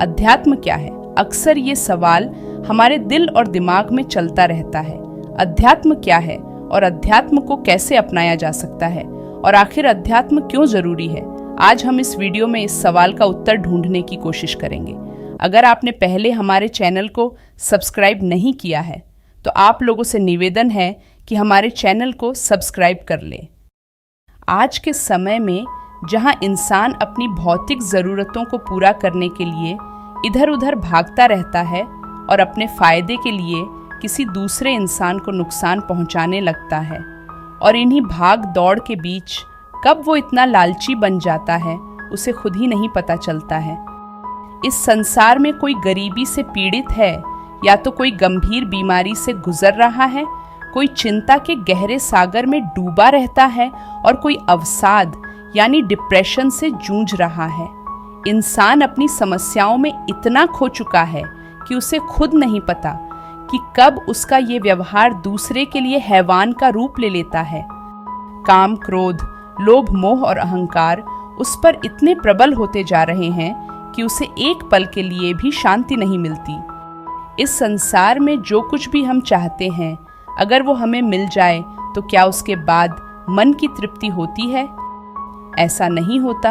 अध्यात्म क्या है? अक्सर ये सवाल हमारे दिल और दिमाग में चलता रहता है। अध्यात्म क्या है और अध्यात्म को कैसे अपनाया जा सकता है, और आखिर अध्यात्म क्यों जरूरी है? आज हम इस वीडियो में इस सवाल का उत्तर ढूंढने की कोशिश करेंगे। अगर आपने पहले हमारे चैनल को सब्सक्राइब नहीं किया है तो आप लोगों से निवेदन है कि हमारे चैनल को सब्सक्राइब कर लें। आज के समय में जहां इंसान अपनी भौतिक ज़रूरतों को पूरा करने के लिए इधर उधर भागता रहता है और अपने फायदे के लिए किसी दूसरे इंसान को नुकसान पहुंचाने लगता है, और इन्हीं भाग दौड़ के बीच कब वो इतना लालची बन जाता है उसे खुद ही नहीं पता चलता है। इस संसार में कोई गरीबी से पीड़ित है, या तो कोई गंभीर बीमारी से गुजर रहा है, कोई चिंता के गहरे सागर में डूबा रहता है, और कोई अवसाद यानी डिप्रेशन से जूझ रहा है। इंसान अपनी समस्याओं में इतना खो चुका है कि उसे खुद नहीं पता कि कब उसका ये व्यवहार दूसरे के लिए हैवान का रूप ले लेता है। काम, क्रोध, लोभ, मोह और अहंकार उस पर इतने प्रबल होते जा रहे हैं कि उसे एक पल के लिए भी शांति नहीं मिलती। इस संसार में जो कुछ भी हम चाहते हैं, अगर वो हमें मिल जाए तो क्या उसके बाद मन की तृप्ति होती है? ऐसा नहीं होता।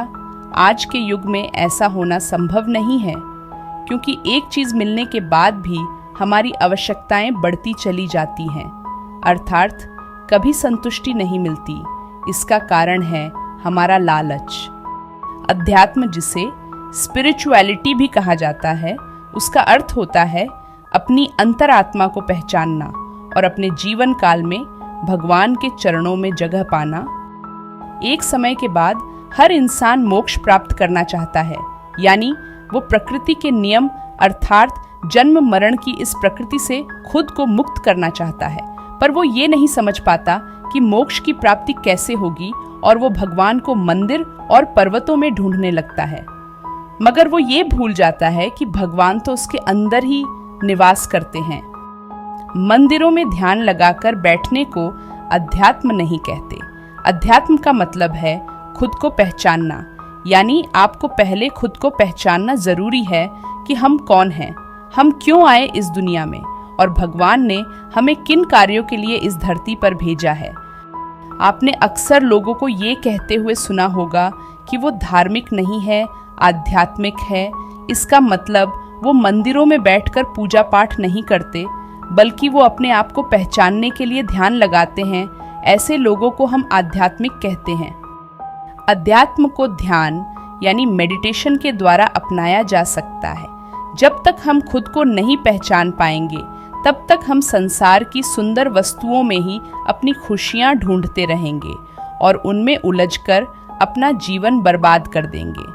आज के युग में ऐसा होना संभव नहीं है, क्योंकि एक चीज मिलने के बाद भी हमारी आवश्यकताएं बढ़ती चली जाती हैं, अर्थात कभी संतुष्टि नहीं मिलती। इसका कारण है हमारा लालच। अध्यात्म, जिसे स्पिरिचुअलिटी भी कहा जाता है, उसका अर्थ होता है अपनी अंतरात्मा को पहचानना और अपने जीवन काल में भगवान के चरणों में जगह पाना। एक समय के बाद हर इंसान मोक्ष प्राप्त करना चाहता है, यानी वो प्रकृति के नियम अर्थात जन्म मरण की इस प्रकृति से खुद को मुक्त करना चाहता है। पर वो ये नहीं समझ पाता कि मोक्ष की प्राप्ति कैसे होगी, और वो भगवान को मंदिर और पर्वतों में ढूंढने लगता है। मगर वो ये भूल जाता है कि भगवान तो उसके अंदर ही निवास करते हैं। मंदिरों में ध्यान लगाकर बैठने को अध्यात्म नहीं कहते। अध्यात्म का मतलब है खुद को पहचानना, यानी आपको पहले खुद को पहचानना जरूरी है कि हम कौन हैं, हम क्यों आए इस दुनिया में, और भगवान ने हमें किन कार्यों के लिए इस धरती पर भेजा है। आपने अक्सर लोगों को ये कहते हुए सुना होगा कि वो धार्मिक नहीं है, आध्यात्मिक है। इसका मतलब वो मंदिरों में बैठकर पूजा पाठ नहीं करते, बल्कि वो अपने आप को पहचानने के लिए ध्यान लगाते हैं। ऐसे लोगों को हम आध्यात्मिक कहते हैं। अध्यात्म को ध्यान यानी मेडिटेशन के द्वारा अपनाया जा सकता है। जब तक हम खुद को नहीं पहचान पाएंगे, तब तक हम संसार की सुंदर वस्तुओं में ही अपनी खुशियां ढूंढते रहेंगे और उनमें उलझकर अपना जीवन बर्बाद कर देंगे।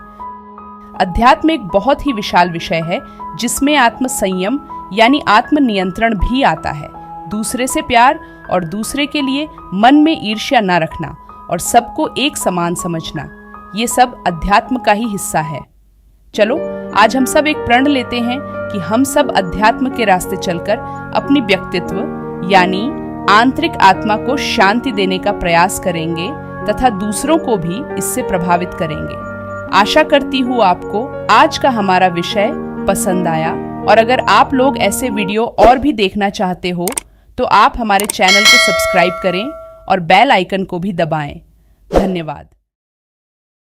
अध्यात्म एक बहुत ही विशाल विषय है, जिसमें आत्म संयम यानी आत्म नियंत्रण भी आता है। दूसरे से प्यार और दूसरे के लिए मन में ईर्ष्या न रखना और सबको एक समान समझना, ये सब अध्यात्म का ही हिस्सा है। चलो आज हम सब एक प्रण लेते हैं कि हम सब अध्यात्म के रास्ते चलकर अपनी व्यक्तित्व यानी आंतरिक आत्मा को शांति देने का प्रयास करेंगे तथा दूसरों को भी इससे प्रभावित करेंगे। आशा करती हूँ आपको आज का हमारा विषय पसंद आया, और अगर आप लोग ऐसे वीडियो और भी देखना चाहते हो तो आप हमारे चैनल को सब्सक्राइब करें और बेल आइकन को भी दबाएं। धन्यवाद।